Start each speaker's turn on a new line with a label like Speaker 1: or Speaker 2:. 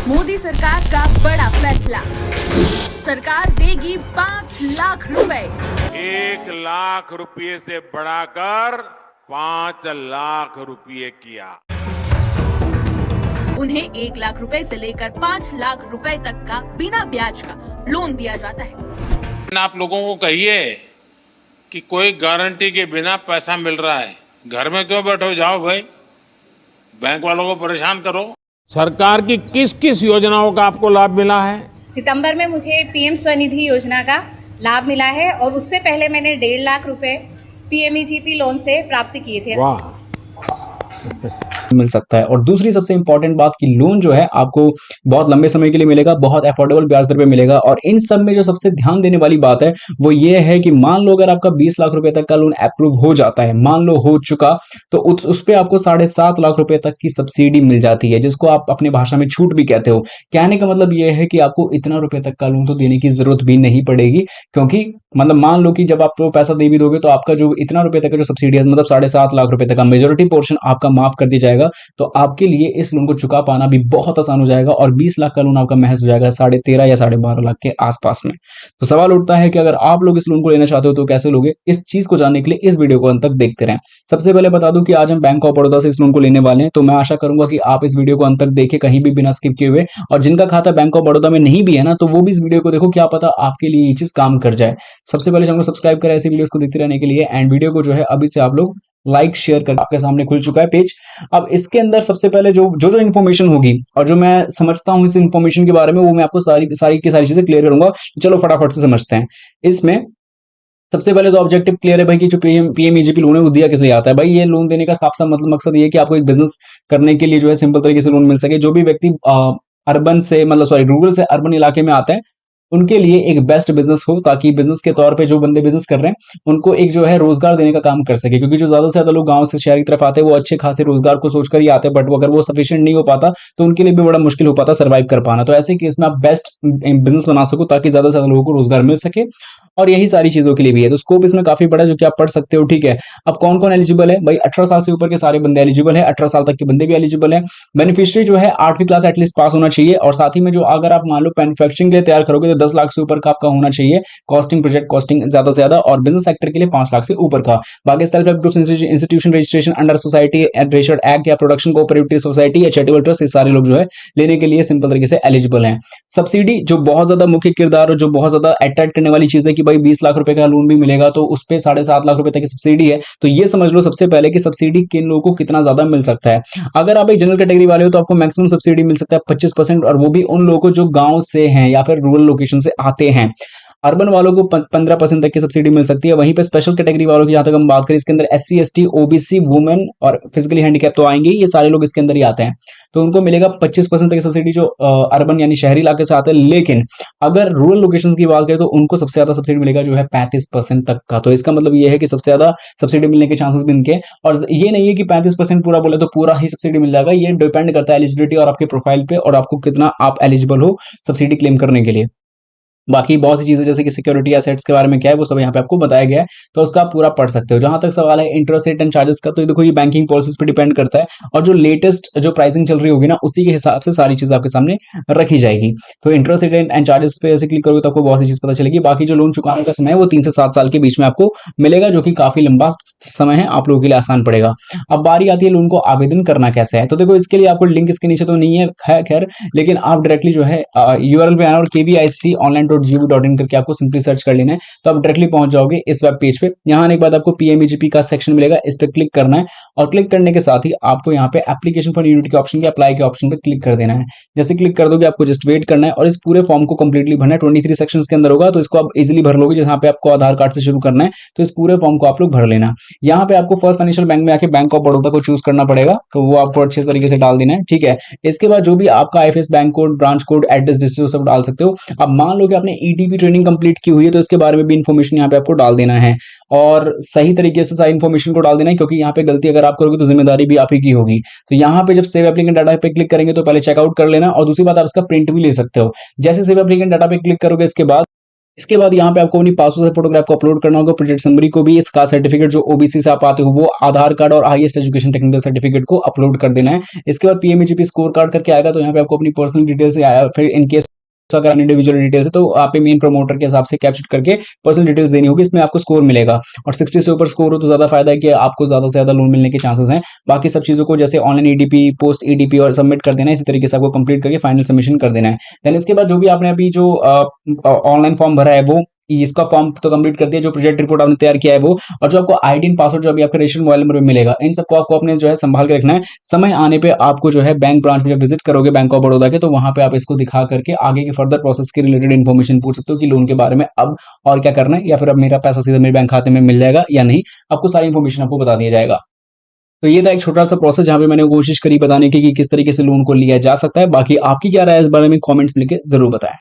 Speaker 1: मोदी सरकार का बड़ा फैसला, सरकार देगी 5 लाख रुपए।
Speaker 2: 1 लाख रुपये से बढ़ाकर 5 लाख रुपये किया।
Speaker 1: उन्हें 1 लाख रुपए से लेकर 5 लाख रुपए तक का बिना ब्याज का लोन दिया जाता है।
Speaker 3: आप लोगों को कहिए कि कोई गारंटी के बिना पैसा मिल रहा है, घर में क्यों बैठो, जाओ भाई बैंक वालों को परेशान करो। सरकार की किस किस योजनाओं का आपको लाभ मिला है?
Speaker 4: सितंबर में मुझे पीएम स्वनिधि योजना का लाभ मिला है और उससे पहले मैंने 1.5 लाख रुपए पीएमईजीपी लोन से प्राप्त किए थे।
Speaker 3: वाह,
Speaker 5: मिल सकता है। और दूसरी सबसे इंपॉर्टेंट बात कि लोन जो है आपको बहुत लंबे समय के लिए मिलेगा, बहुत अफोर्डेबल ब्याज दर पे मिलेगा। और इन सब में जो सबसे ध्यान देने वाली बात है वो ये है कि मान लो अगर आपका 20 लाख रुपए तक का लोन अप्रूव हो जाता है, मान लो हो चुका, तो उस पे आपको 7.5 लाख रुपए तक की सब्सिडी मिल जाती है, जिसको आप अपनी भाषा में छूट भी कहते हो। कहने का मतलब ये है कि आपको इतना रुपए तक का लोन तो देने की जरूरत भी नहीं पड़ेगी, क्योंकि मतलब मान लो कि जब आप पैसा दे भी दोगे तो आपका जो इतना रुपए तक का जो सब्सिडी है, मतलब 7.5 लाख रुपए तक का मेजोरिटी पोर्शन आपका माफ कर दिया जाएगा। तो आपके लिए इस लोन को चुका पाना भी बहुत आसान हो जाएगा और 20 लाख का लोन आपका महज हो जाएगा 13.5 या 12.5 लाख के आसपास में। तो सवाल उठता है कि अगर आप लोग इस लोन को लेना चाहते हो तो कैसे लोगे? इस चीज को जानने के लिए इस वीडियो को अंत तक देखते रहें। सबसे पहले बता दूं कि आज हम बैंक ऑफ बड़ौदा से इस लोन को लेने वाले हैं, तो मैं आशा करूंगा कि आप इस वीडियो को अंत तक देखें, कहीं भी बिना स्किप किए हुए। और जिनका खाता बैंक ऑफ बड़ौदा में नहीं भी है ना, तो वो भी इस वीडियो को देखो, क्या पता आपके लिए ये चीज काम कर जाए। सबसे पहले चैनल को सब्सक्राइब करें ऐसी वीडियोस को देखते रहने के लिए, एंड वीडियो को जो है अभी से आप लोग लाइक शेयर कर, आपके सामने खुल चुका है पेज। अब इसके अंदर सबसे पहले जो इन्फॉर्मेशन होगी और जो मैं समझता हूं इस इन्फॉर्मेशन के बारे में, वो मैं आपको सारी चीजें क्लियर करूंगा। चलो फटाफट से समझते हैं। इसमें सबसे पहले तो ऑब्जेक्टिव क्लियर है भाई कि जो पीएमईजीपी लोन है वो दिया किस लिए आता है। भाई ये लोन देने का साफ साफ मतलब मकसद ये है कि आपको एक बिजनेस करने के लिए जो है सिंपल तरीके से लोन मिल सके। जो भी व्यक्ति अर्बन से रूरल से अर्बन इलाके में आते हैं उनके लिए एक बेस्ट बिजनेस हो, ताकि बिजनेस के तौर पे जो बंदे बिजनेस कर रहे हैं उनको एक जो है रोजगार देने का काम कर सके। क्योंकि जो ज्यादा से ज्यादा लोग गांव से शहर की तरफ आते हैं वो अच्छे खासे रोजगार को सोचकर ही आते हैं, बट अगर वो सफिशिएंट नहीं हो पाता तो उनके लिए भी बड़ा मुश्किल हो पाता सर्वाइव कर पाना। तो ऐसे केस में आप बेस्ट बिजनेस बना सको ताकि ज्यादा से ज्यादा लोगों को रोजगार मिल सके, और यही सारी चीजों के लिए भी है। तो स्कोप इसमें काफी बड़ा है जो कि आप पढ़ सकते हो, ठीक है। अब कौन कौन एलिजिबल है? भाई 18 साल से ऊपर के सारे बंदे एलिजिबल है, 18 साल तक के बंदे भी एलिजिबल है। बेनिफिशियरी जो है 8वीं क्लास एटलीस्ट पास होना चाहिए, और साथ ही में जो अगर आप मान लो मैन्युफैक्चरिंग के लिए तैयार करोगे तो 10 लाख से ऊपर का आपका होना चाहिए कॉस्टिंग, प्रोजेक्ट कॉस्टिंग ज्यादा से ज्यादा, और बिजनेस सेक्टर के लिए 5 लाख से ऊपर का। बाकी self help groups, institution registration under society registered act या प्रोडक्शन कोऑपरेटिव सोसाइटी या चैरिटेबल ट्रस्ट, ये सारे लोग जो है लेने के लिए सिंपल तरीके से एलिजिबल हैं। सब्सिडी जो बहुत ज्यादा मुख्य किरदार और जो बहुत ज्यादा अट्रैक्ट करने वाली चीज है कि भाई 20 लाख रुपए का लोन भी मिलेगा तो उस पे 7.5 लाख रुपए तक की सब्सिडी है। तो ये समझ लो सबसे पहले कि सब्सिडी किन लोगों को कितना ज्यादा मिल सकता है। अगर आप एक जनरल कैटेगरी वाले हो तो आपको मैक्सिमम सब्सिडी मिल सकता है 25%, और वो भी उन लोगों को जो गांव से हैं या फिर रूरल लोकेशन से आते हैं। अर्बन वालों को 15% तक की सब्सिडी मिल सकती है। वहीं पे स्पेशल कैटेगरी वालों की जहां तक हम बात करें, इसके अंदर SC ST OBC वुमेन और फिजिकली हैंडीकैप तो आएंगे, ये सारे लोग इसके अंदर ही आते हैं, तो उनको मिलेगा 25% तक की सब्सिडी जो अर्बन यानी शहरी इलाके से आते हैं। लेकिन अगर रूरल लोकेशंस की बात करें तो उनको सबसे ज्यादा सब्सिडी मिलेगा जो है 35% तक का। तो इसका मतलब ये है कि सबसे ज्यादा सब्सिडी मिलने के चांसेस भी इनके, और ये नहीं है कि 35% पूरा बोले तो पूरा ही सब्सिडी मिल जाएगा। ये डिपेंड करता है एलिजिबिलिटी और आपके प्रोफाइल पे, और आपको कितना आप एलिजिबल हो सब्सिडी क्लेम करने के लिए। बाकी बहुत सी चीजें जैसे कि सिक्योरिटी एसेट्स के बारे में क्या है वो सब यहाँ पे आपको बताया गया है, तो उसका आप पूरा पढ़ सकते हो। जहां तक सवाल है इंटरेस्ट रेट एंड चार्जेस का, तो देखो ये बैंकिंग पॉलिसीज पे डिपेंड करता है, और जो लेटेस्ट जो प्राइसिंग चल रही होगी ना उसी के हिसाब से सारी चीज आपके सामने रखी जाएगी। तो इंटरेस्ट रेट एंड चार्जेस पे ऐसे क्लिक करोगे तो आपको बहुत सी चीज पता चलेगी। बाकी जो लोन चुकाने का समय है वो 3 से 7 साल के बीच में आपको मिलेगा, जो कि काफी लंबा समय है, आप लोगों के लिए आसान पड़ेगा। अब बारी आती है लोन को आवेदन करना कैसे है। तो देखो इसके लिए आपको लिंक इसके नीचे तो नहीं है खैर, लेकिन आप डायरेक्टली जो है URL पे आना और kviconline.gov.in करके आपको सिंपली सर्च कर लेना है, तो आप डायरेक्टली पहुंच जाओगे इस वेब पेज पे। यहाँ आने के बाद आपको पीएमईजीपी का सेक्शन मिलेगा, इस पे क्लिक करना है, और क्लिक करने के साथ ही आपको यहाँ पे एप्लीकेशन फॉर यूनिट के ऑप्शन के अप्लाई के ऑप्शन पे क्लिक कर देना है। जैसे क्लिक कर दोगे आपको जस्ट वेट करना है, और इस पूरे फॉर्म को कंप्लीटली भरना है। 23 सेक्शंस के अंदर होगा, तो इसको आप इजीली भर लोगे। जहां पे आपको आधार कार्ड से शुरू करना है, तो इस पूरे फॉर्म को आप लोग भर लेना। यहाँ पे आपको फर्स्ट फाइनेंशियल बैंक में आके बैंक ऑफ बड़ौदा को चूज करना पड़ेगा, तो वो आपको अच्छे तरीके से डाल देना है, ठीक है। इसके बाद जो भी आपका IFS bank code, branch code, address, district सब डाल सकते हो। अब मान लो कि आपने ETP ट्रेनिंग कंप्लीट की हुई है तो इसके बारे में भी इन्फॉर्मेशन यहाँ पे आपको डाल देना है, और सही तरीके से सारी इन्फॉर्मेशन को डाल देना है, क्योंकि यहाँ पे गलती अगर आप करोगे तो जिम्मेदारी भी आप ही की होगी। तो यहाँ पे जब सेव एप्लीकेंट डाटा पे क्लिक करेंगे तो पहले चेकआउट कर लेना, और दूसरी बात आप इसका प्रिंट भी ले सकते हो। जैसे सेव एप्लीकेंट डाटा पे क्लिक करोगे इसके बाद इसके बाद यहाँ पे आपको अपनी पासपोर्ट साइज फोटोग्राफ को अपलोड करना होगा, प्रोजेक्ट समरी को भी, इस कास्ट सर्टिफिकेट जो ओबीसी से आप आते हो वो, आधार कार्ड और हाईएस्ट एजुकेशन टेक्निकल सर्टिफिकेट को अपलोड कर देना है। इसके बाद पीएमईजीपी स्कोर कार्ड करके आएगा, तो यहाँ पे आपको अपनी पर्सनल डिटेल्स आया, फिर इनकेस अगर इंडिविजुअल डिटेल्स है तो आप मेन प्रमोटर के हिसाब से कैप्चर करके पर्सनल डिटेल्स देनी होगी, इसमें आपको स्कोर मिलेगा। और 60 से ऊपर स्कोर हो तो ज्यादा फायदा है कि आपको ज्यादा से ज्यादा लोन मिलने के चांसेस हैं। बाकी सब चीजों को जैसे ऑनलाइन ईडीपी, पोस्ट ईडीपी और सबमिट कर देना है, इसी तरीके से आपको कंप्लीट करके फाइनल सबमिशन कर देना है। देन इसके बाद जो भी आपने अभी जो ऑनलाइन फॉर्म भरा है वो, इसका फॉर्म तो कंप्लीट कर दिया, जो प्रोजेक्ट रिपोर्ट आपने तैयार किया है वो, और जो आपको आईडी एंड पासवर्ड जो अभी आपका रजिस्टर्ड मोबाइल नंबर पे मिलेगा, इन सबको आपको अपने जो है संभाल के रखना है। समय आने पे आपको जो है बैंक ब्रांच में जब विजिट करोगे बैंक ऑफ बड़ौदा के, तो वहां पे आप इसको दिखा करके आगे के फर्दर प्रोसेस के रिलेटेड इन्फॉर्मेशन पूछ सकते हो कि लोन के बारे में अब और क्या करना है, या फिर अब मेरा पैसा सीधा मेरे बैंक खाते में मिल जाएगा या नहीं, आपको सारी इन्फॉर्मेशन आपको बता दिया जाएगा। तो ये था एक छोटा सा प्रोसेस जहां पे मैंने कोशिश करी बताने की कि किस तरीके से लोन को लिया जा सकता है। बाकी आपकी क्या राय है इस बारे में कमेंट्स में लिख के जरूर बताएं।